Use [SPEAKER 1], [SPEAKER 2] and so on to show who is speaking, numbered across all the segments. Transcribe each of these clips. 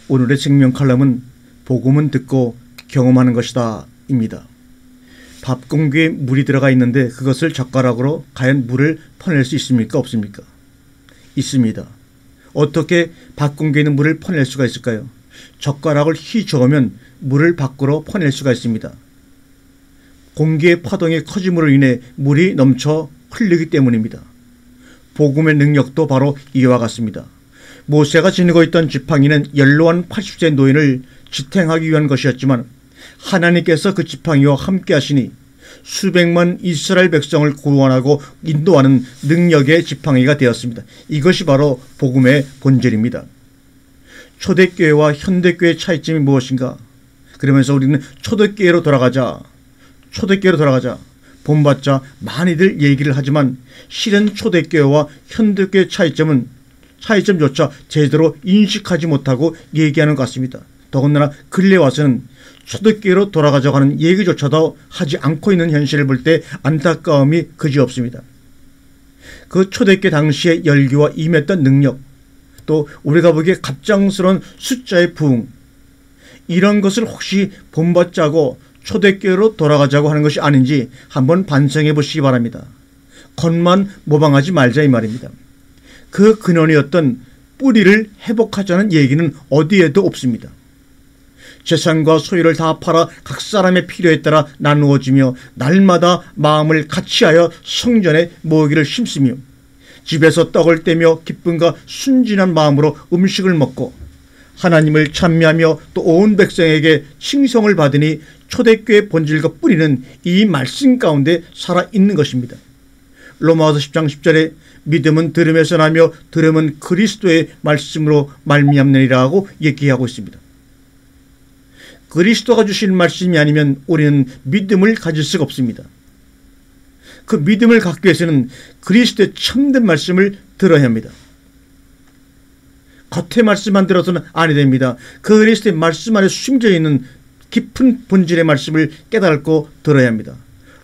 [SPEAKER 1] 오늘의 생명 칼럼은 복음은 듣고 경험하는 것이다 입니다. 밥 공기에 물이 들어가 있는데 그것을 젓가락으로 과연 물을 퍼낼 수 있습니까? 없습니까? 있습니다. 어떻게 밥 공기에 있는 물을 퍼낼 수가 있을까요? 젓가락을 휘저으면 물을 밖으로 퍼낼 수가 있습니다. 공기의 파동의 커짐으로 인해 물이 넘쳐 흘리기 때문입니다. 복음의 능력도 바로 이와 같습니다. 모세가 지니고 있던 지팡이는 연로한 80세 노인을 지탱하기 위한 것이었지만 하나님께서 그 지팡이와 함께 하시니 수백만 이스라엘 백성을 구원하고 인도하는 능력의 지팡이가 되었습니다. 이것이 바로 복음의 본질입니다. 초대교회와 현대교회의 차이점이 무엇인가? 그러면서 우리는 초대교회로 돌아가자. 본받자 많이들 얘기를 하지만 실은 초대교회와 현대교회의 차이점조차 제대로 인식하지 못하고 얘기하는 것 같습니다. 더군다나 근래 와서는 초대교회로 돌아가자고 하는 얘기조차도 하지 않고 있는 현실을 볼 때 안타까움이 그지없습니다. 그 초대교회 당시의 열기와 임했던 능력, 또 우리가 보기에 갑작스러운 숫자의 부흥, 이런 것을 혹시 본받자고 초대교회로 돌아가자고 하는 것이 아닌지 한번 반성해 보시기 바랍니다. 겉만 모방하지 말자 이 말입니다. 그 근원이었던 뿌리를 회복하자는 얘기는 어디에도 없습니다. 재산과 소유를 다 팔아 각 사람의 필요에 따라 나누어지며 날마다 마음을 같이하여 성전에 모으기를 심으며 집에서 떡을 떼며 기쁨과 순진한 마음으로 음식을 먹고 하나님을 찬미하며 또 온 백성에게 칭송을 받으니 초대교회의 본질과 뿌리는 이 말씀 가운데 살아있는 것입니다. 로마서 10장 10절에 믿음은 들음에서 나며 들음은 그리스도의 말씀으로 말미암느니라 하고 얘기하고 있습니다. 그리스도가 주신 말씀이 아니면 우리는 믿음을 가질 수가 없습니다. 그 믿음을 갖기 위해서는 그리스도의 참된 말씀을 들어야 합니다. 겉의 말씀만 들어서는 아니 됩니다. 그 그리스도의 말씀 안에 숨겨 있는 깊은 본질의 말씀을 깨닫고 들어야 합니다.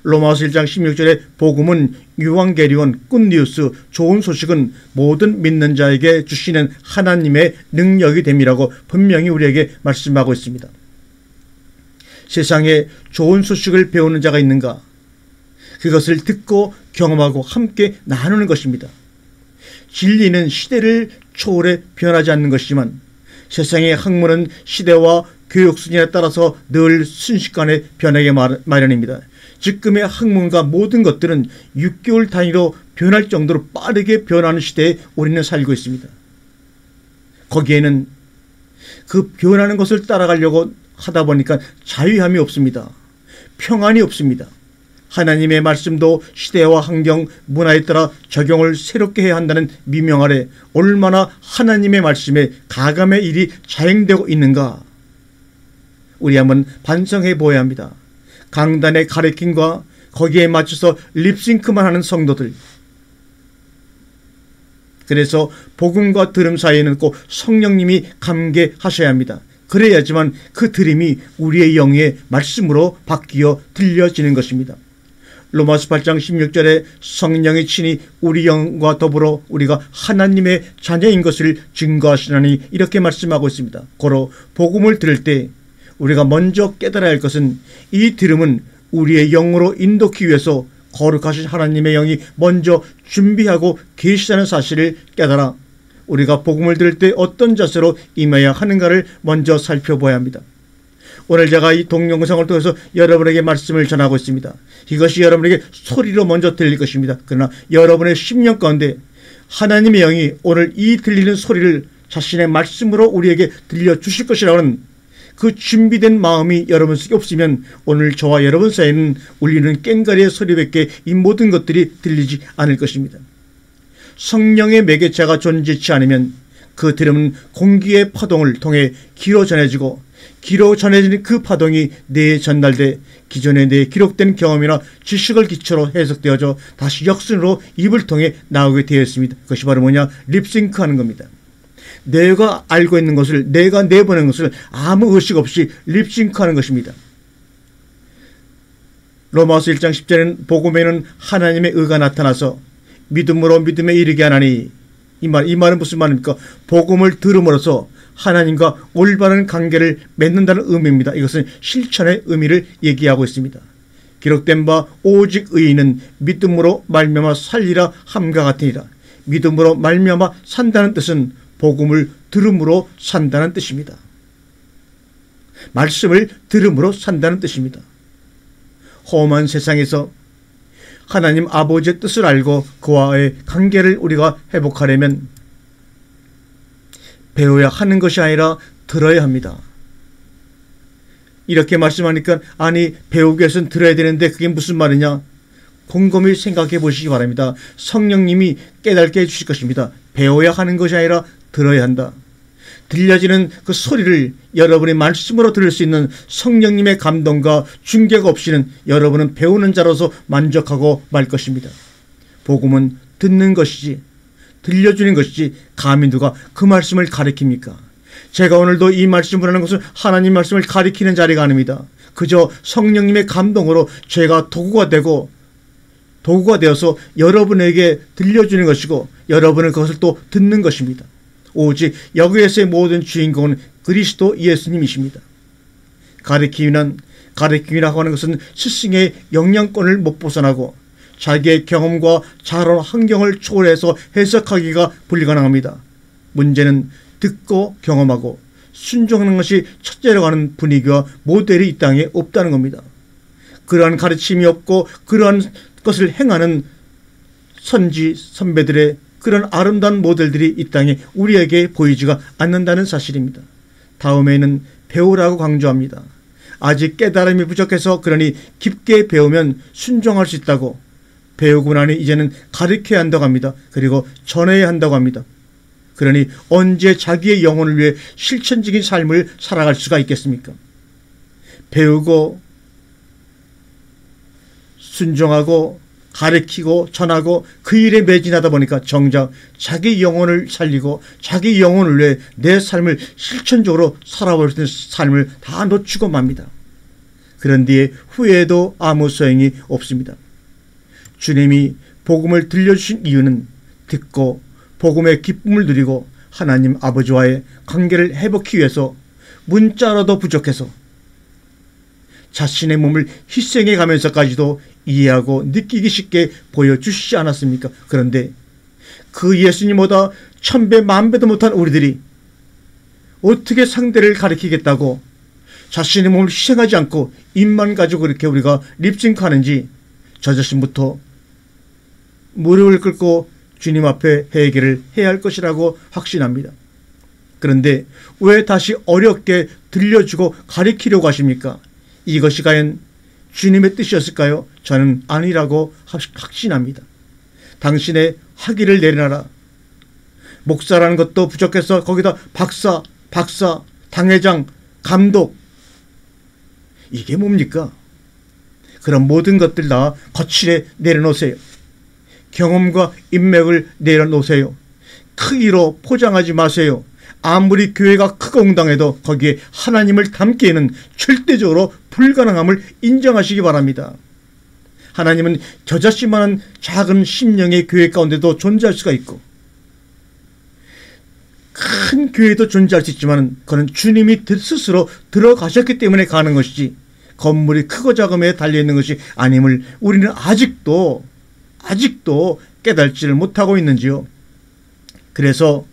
[SPEAKER 1] 로마서 1장 16절에 복음은 유앙게리온, 굿뉴스, 좋은 소식은 모든 믿는 자에게 주시는 하나님의 능력이 됨이라고 분명히 우리에게 말씀하고 있습니다. 세상에 좋은 소식을 배우는 자가 있는가? 그것을 듣고 경험하고 함께 나누는 것입니다. 진리는 시대를 초월해 변하지 않는 것이지만 세상의 학문은 시대와 교육 수준에 따라서 늘 순식간에 변하게 마련입니다. 지금의 학문과 모든 것들은 6개월 단위로 변할 정도로 빠르게 변하는 시대에 우리는 살고 있습니다. 거기에는 그 변하는 것을 따라가려고 하다 보니까 자유함이 없습니다. 평안이 없습니다. 하나님의 말씀도 시대와 환경, 문화에 따라 적용을 새롭게 해야 한다는 미명 아래 얼마나 하나님의 말씀에 가감의 일이 자행되고 있는가? 우리 한번 반성해 보아야 합니다. 강단의 가르침과 거기에 맞춰서 립싱크만 하는 성도들. 그래서 복음과 들음 사이에는 꼭 성령님이 감개하셔야 합니다. 그래야지만 그 들음이 우리의 영의 말씀으로 바뀌어 들려지는 것입니다. 로마서 8장 16절에 성령이 친히 우리 영과 더불어 우리가 하나님의 자녀인 것을 증거하시나니 이렇게 말씀하고 있습니다. 고로 복음을 들을 때 우리가 먼저 깨달아야 할 것은 이 들음은 우리의 영으로 인도하기 위해서 거룩하신 하나님의 영이 먼저 준비하고 계시다는 사실을 깨달아 우리가 복음을 들을 때 어떤 자세로 임해야 하는가를 먼저 살펴봐야 합니다. 오늘 제가 이 동영상을 통해서 여러분에게 말씀을 전하고 있습니다. 이것이 여러분에게 소리로 먼저 들릴 것입니다. 그러나 여러분의 심령 가운데 하나님의 영이 오늘 이 들리는 소리를 자신의 말씀으로 우리에게 들려주실 것이라는 그 준비된 마음이 여러분 속에 없으면 오늘 저와 여러분 사이에는 울리는 꽹과리의 소리밖에 이 모든 것들이 들리지 않을 것입니다. 성령의 매개체가 존재치 않으면 그 들음은 공기의 파동을 통해 귀로 전해지고 귀로 전해지는 그 파동이 뇌에 전달돼 기존에 뇌에 기록된 경험이나 지식을 기초로 해석되어져 다시 역순으로 입을 통해 나오게 되어 있습니다. 그것이 바로 뭐냐? 립싱크하는 겁니다. 내가 알고 있는 것을 내가 내보낸 것을 아무 의식 없이 립싱크하는 것입니다. 로마서 1장 10절에는 복음에는 하나님의 의가 나타나서 믿음으로 믿음에 이르게 하나니 이 말은 무슨 말입니까? 복음을 들음으로써 하나님과 올바른 관계를 맺는다는 의미입니다. 이것은 실천의 의미를 얘기하고 있습니다. 기록된 바 오직 의인은 믿음으로 말미암아 살리라 함과 같으니라. 믿음으로 말미암아 산다는 뜻은 복음을 들음으로 산다는 뜻입니다. 말씀을 들음으로 산다는 뜻입니다. 험한 세상에서 하나님 아버지의 뜻을 알고 그와의 관계를 우리가 회복하려면 배워야 하는 것이 아니라 들어야 합니다. 이렇게 말씀하니까 아니 배우기 위해서는 들어야 되는데 그게 무슨 말이냐? 곰곰이 생각해 보시기 바랍니다. 성령님이 깨닫게 해주실 것입니다. 배워야 하는 것이 아니라 들어야 한다. 들려지는 그 소리를 여러분의 말씀으로 들을 수 있는 성령님의 감동과 중개가 없이는 여러분은 배우는 자로서 만족하고 말 것입니다. 복음은 듣는 것이지 들려주는 것이지 감히 누가 그 말씀을 가리킵니까? 제가 오늘도 이 말씀을 하는 것은 하나님 말씀을 가리키는 자리가 아닙니다. 그저 성령님의 감동으로 제가 도구가 되어서 여러분에게 들려주는 것이고 여러분은 그것을 또 듣는 것입니다. 오직 여기에서의 모든 주인공은 그리스도 예수님이십니다. 가르침이라고 하는 것은 스승의 영향권을 못 벗어나고 자기의 경험과 자라온 환경을 초월해서 해석하기가 불가능합니다. 문제는 듣고 경험하고 순종하는 것이 첫째로 가는 분위기와 모델이 이 땅에 없다는 겁니다. 그러한 가르침이 없고 그러한 것을 행하는 선지 선배들의 그런 아름다운 모델들이 이 땅에 우리에게 보이지가 않는다는 사실입니다. 다음에는 배우라고 강조합니다. 아직 깨달음이 부족해서 그러니 깊게 배우면 순종할 수 있다고 배우고 나니 이제는 가르쳐야 한다고 합니다. 그리고 전해야 한다고 합니다. 그러니 언제 자기의 영혼을 위해 실천적인 삶을 살아갈 수가 있겠습니까? 배우고 순종하고 가르치고 전하고 그 일에 매진하다 보니까 정작 자기 영혼을 살리고 자기 영혼을 위해 내 삶을 실천적으로 살아볼 수 있는 삶을 다 놓치고 맙니다. 그런 뒤에 후회도 아무 소용이 없습니다. 주님이 복음을 들려주신 이유는 듣고 복음의 기쁨을 누리고 하나님 아버지와의 관계를 회복하기 위해서 문자로도 부족해서 자신의 몸을 희생해 가면서까지도 이해하고 느끼기 쉽게 보여주시지 않았습니까? 그런데 그 예수님보다 천배 만배도 못한 우리들이 어떻게 상대를 가리키겠다고 자신의 몸을 희생하지 않고 입만 가지고 그렇게 우리가 립싱크하는지 저 자신부터 무릎을 꿇고 주님 앞에 회개를 해야 할 것이라고 확신합니다. 그런데 왜 다시 어렵게 들려주고 가리키려고 하십니까? 이것이 과연 주님의 뜻이었을까요? 저는 아니라고 확신합니다. 당신의 학위를 내려놔라. 목사라는 것도 부족해서 거기다 박사, 당회장, 감독. 이게 뭡니까? 그런 모든 것들 다 거칠에 내려놓으세요. 경험과 인맥을 내려놓으세요. 크기로 포장하지 마세요. 아무리 교회가 크고 웅당해도 거기에 하나님을 담기에는 절대적으로 불가능함을 인정하시기 바랍니다. 하나님은 겨자씨만한 작은 심령의 교회 가운데도 존재할 수가 있고 큰 교회도 존재할 수 있지만 그는 주님이 스스로 들어가셨기 때문에 가는 것이지 건물이 크고 작음에 달려있는 것이 아님을 우리는 아직도 깨달지를 못하고 있는지요. 그래서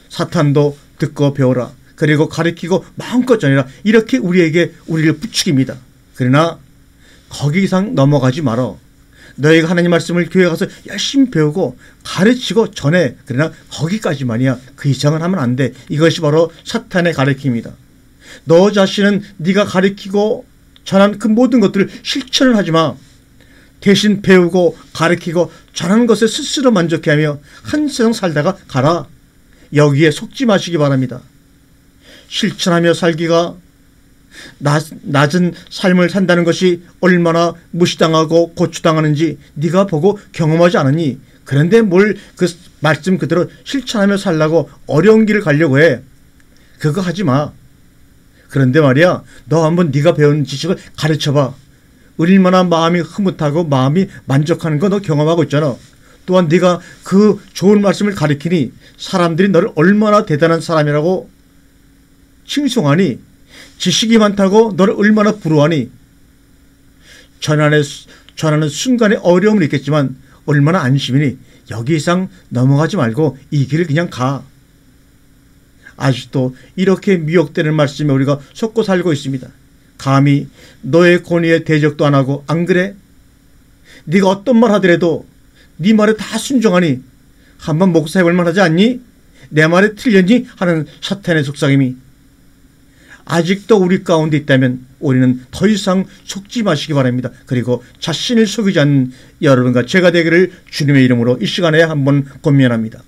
[SPEAKER 1] 사탄도 듣고 배워라. 그리고 가르치고 마음껏 전해라. 이렇게 우리를 부추깁니다. 그러나 거기 이상 넘어가지 말어. 너희가 하나님 말씀을 교회 가서 열심히 배우고 가르치고 전해. 그러나 거기까지만이야. 그 이상은 하면 안 돼. 이것이 바로 사탄의 가르침입니다. 너 자신은 네가 가르치고 전한 그 모든 것들을 실천을 하지 마. 대신 배우고 가르치고 전하는 것에 스스로 만족해하며 한 세상 살다가 가라. 여기에 속지 마시기 바랍니다. 실천하며 살기가 낮은 삶을 산다는 것이 얼마나 무시당하고 고추당하는지 네가 보고 경험하지 않았니? 그런데 뭘 그 말씀 그대로 실천하며 살라고 어려운 길을 가려고 해. 그거 하지 마. 그런데 말이야, 너 한번 네가 배운 지식을 가르쳐봐. 얼마나 마음이 흐뭇하고 마음이 만족하는 거 너 경험하고 있잖아. 또한 네가 그 좋은 말씀을 가르치니 사람들이 너를 얼마나 대단한 사람이라고 칭송하니? 지식이 많다고 너를 얼마나 부러워하니? 전하는 순간에 어려움은 있겠지만 얼마나 안심이니? 여기 이상 넘어가지 말고 이 길을 그냥 가. 아직도 이렇게 미혹되는 말씀에 우리가 속고 살고 있습니다. 감히 너의 권위에 대적도 안 하고 안 그래? 네가 어떤 말 하더라도 네 말에 다 순종하니 한번 목사해볼 만하지 않니? 내 말에 틀렸니? 하는 사탄의 속삭임이 아직도 우리 가운데 있다면 우리는 더 이상 속지 마시기 바랍니다. 그리고 자신을 속이지 않는 여러분과 제가 되기를 주님의 이름으로 이 시간에 한번 권면합니다.